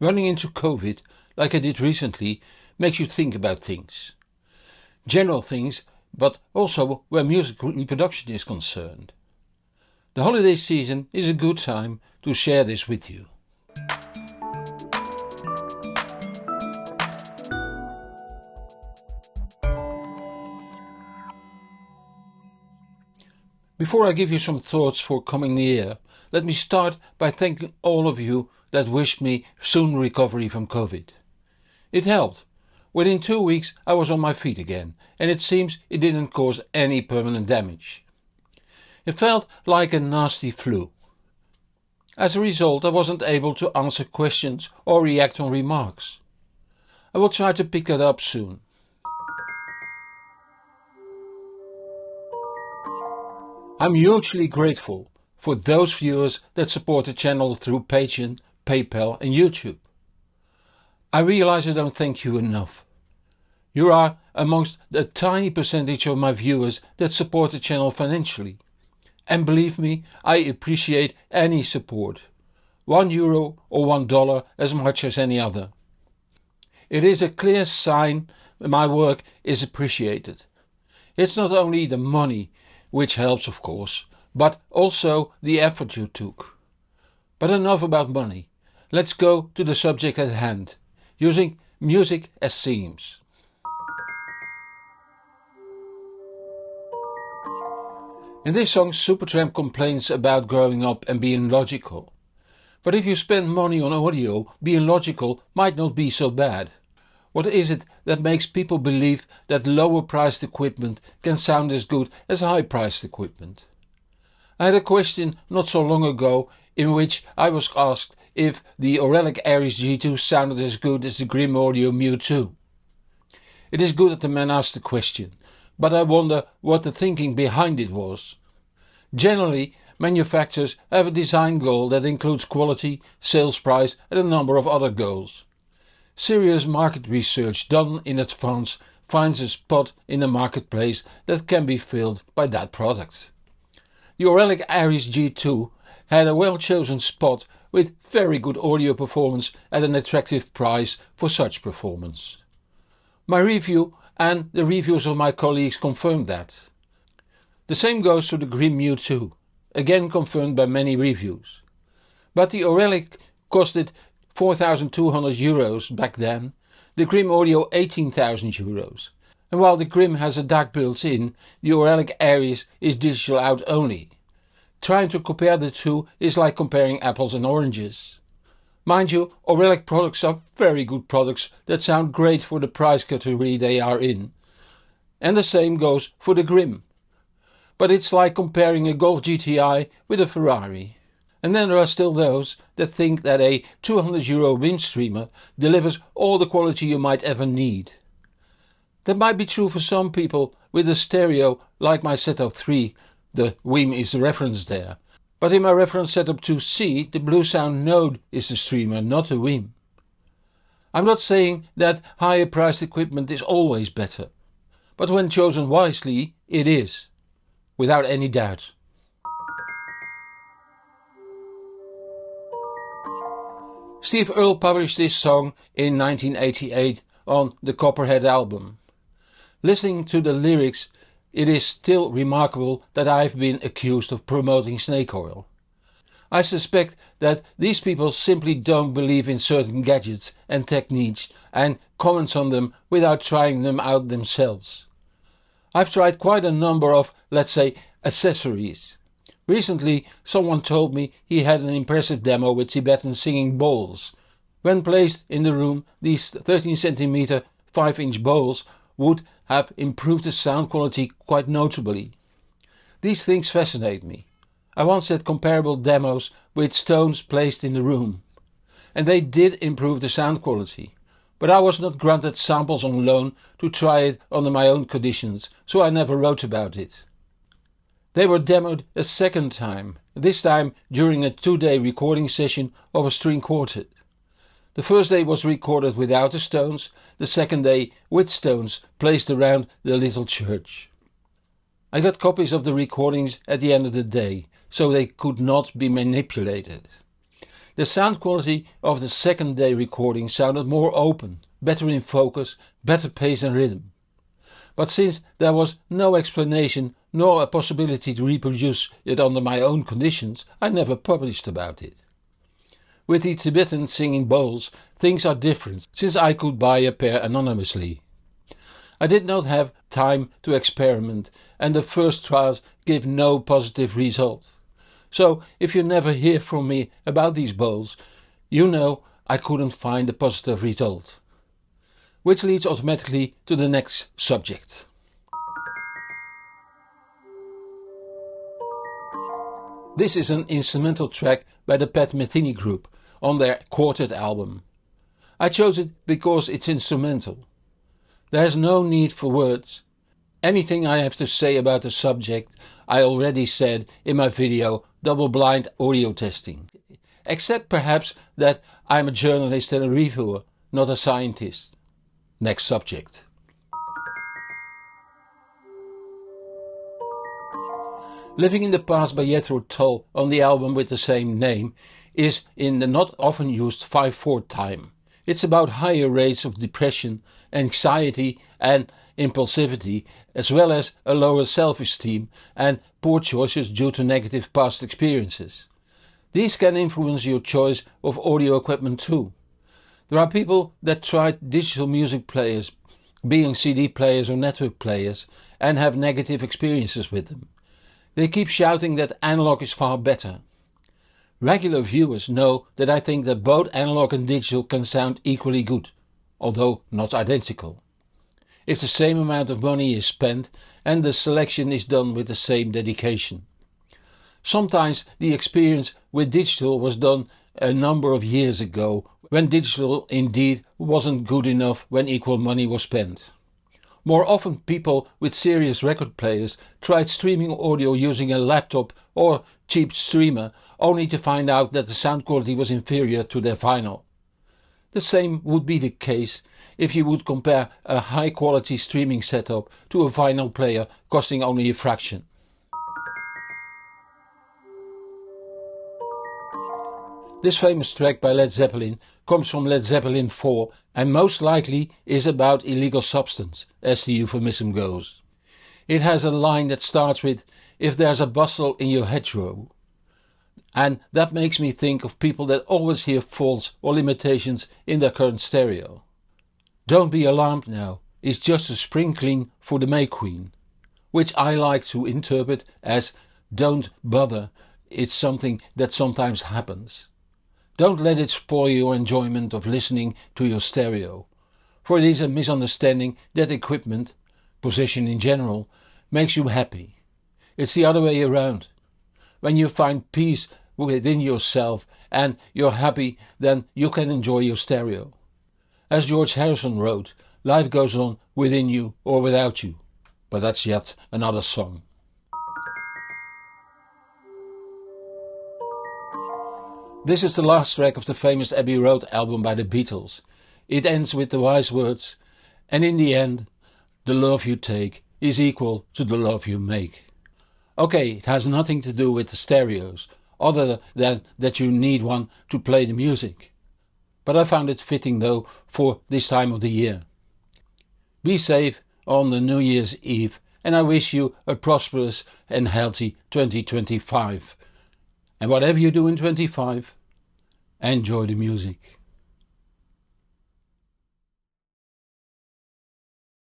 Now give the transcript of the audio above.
Running into COVID, like I did recently, makes you think about things. General things, but also where music reproduction is concerned. The holiday season is a good time to share this with you. Before I give you some thoughts for coming year, let me start by thanking all of you that wished me soon recovery from COVID. It helped. Within 2 weeks I was on my feet again, and it seems it didn't cause any permanent damage. It felt like a nasty flu. As a result, I wasn't able to answer questions or react on remarks. I will try to pick it up soon. I'm hugely grateful for those viewers that support the channel through Patreon, PayPal and YouTube. I realize I don't thank you enough. You are amongst the tiny percentage of my viewers that support the channel financially. And believe me, I appreciate any support. €1 or $1 as much as any other. It is a clear sign my work is appreciated. It's not only the money, which helps of course, but also the effort you took. But enough about money. Let's go to the subject at hand, using music as themes. In this song, Supertramp complains about growing up and being logical. But if you spend money on audio, being logical might not be so bad. What is it that makes people believe that lower priced equipment can sound as good as high priced equipment? I had a question not so long ago in which I was asked if the Auralic Aries G2 sounded as good as the Grimm Audio Mu 2. It is good that the man asked the question, but I wonder what the thinking behind it was. Generally, manufacturers have a design goal that includes quality, sales price and a number of other goals. Serious market research done in advance finds a spot in the marketplace that can be filled by that product. The Auralic Aries G2 had a well-chosen spot with very good audio performance at an attractive price for such performance. My review and the reviews of my colleagues confirmed that. The same goes to the Grimm Mu 2, again confirmed by many reviews. But the Auralic costed €4,200 back then, the Grimm Audio €18,000. And while the Grimm has a DAC built in, the Auralic Aries is digital out only. Trying to compare the two is like comparing apples and oranges. Mind you, Auralic products are very good products that sound great for the price category they are in. And the same goes for the Grimm. But it's like comparing a Golf GTI with a Ferrari. And then there are still those that think that a €200 WiiM streamer delivers all the quality you might ever need. That might be true for some people with a stereo like my Setup 3, the WiiM is the reference there. But in my reference Setup 2C, the Bluesound Node is the streamer, not the WiiM. I'm not saying that higher priced equipment is always better, but when chosen wisely, it is, without any doubt. Steve Earle published this song in 1988 on the Copperhead album. Listening to the lyrics, it is still remarkable that I've been accused of promoting snake oil. I suspect that these people simply don't believe in certain gadgets and techniques and comments on them without trying them out themselves. I've tried quite a number of, let's say, accessories. Recently, someone told me he had an impressive demo with Tibetan singing bowls. When placed in the room, these 13 cm 5-inch bowls would have improved the sound quality quite notably. These things fascinate me. I once had comparable demos with stones placed in the room, and they did improve the sound quality. But I was not granted samples on loan to try it under my own conditions, so I never wrote about it. They were demoed a second time, this time during a 2-day recording session of a string quartet. The first day was recorded without the stones, the second day with stones placed around the little church. I got copies of the recordings at the end of the day, so they could not be manipulated. The sound quality of the second day recording sounded more open, better in focus, better pace and rhythm. But since there was no explanation nor a possibility to reproduce it under my own conditions, I never published about it. With the Tibetan singing bowls, things are different, since I could buy a pair anonymously. I did not have time to experiment, and the first trials gave no positive result. So, if you never hear from me about these bowls, you know I couldn't find a positive result. Which leads automatically to the next subject. This is an instrumental track by the Pat Metheny Group on their Quartet album. I chose it because it's instrumental. There is no need for words. Anything I have to say about the subject I already said in my video Double-Blind Audio Testing. Except perhaps that I'm a journalist and a reviewer, not a scientist. Next subject. Living in the Past by Jethro Tull on the album with the same name is in the not often used 5/4 time. It's about higher rates of depression, anxiety and impulsivity, as well as a lower self-esteem and poor choices due to negative past experiences. These can influence your choice of audio equipment too. There are people that tried digital music players, being CD players or network players, and have negative experiences with them. They keep shouting that analog is far better. Regular viewers know that I think that both analog and digital can sound equally good, although not identical. If the same amount of money is spent and the selection is done with the same dedication. Sometimes the experience with digital was done a number of years ago, when digital indeed wasn't good enough when equal money was spent. More often people with serious record players tried streaming audio using a laptop or cheap streamer, only to find out that the sound quality was inferior to their vinyl. The same would be the case if you would compare a high quality streaming setup to a vinyl player costing only a fraction. This famous track by Led Zeppelin comes from Led Zeppelin 4 and most likely is about illegal substance, as the euphemism goes. It has a line that starts with, "If there's a bustle in your hedgerow." And that makes me think of people that always hear faults or limitations in their current stereo. "Don't be alarmed now, it's just a spring clean for the May Queen," which I like to interpret as "don't bother, it's something that sometimes happens." Don't let it spoil your enjoyment of listening to your stereo, for it is a misunderstanding that equipment, position in general, makes you happy. It's the other way around. When you find peace within yourself and you're happy, then you can enjoy your stereo. As George Harrison wrote, life goes on within you or without you. But that's yet another song. This is the last track of the famous Abbey Road album by the Beatles. It ends with the wise words, "And in the end, the love you take is equal to the love you make." Okay, it has nothing to do with the stereos, other than that you need one to play the music. But I found it fitting though for this time of the year. Be safe on the New Year's Eve, and I wish you a prosperous and healthy 2025. And whatever you do in 25, enjoy the music.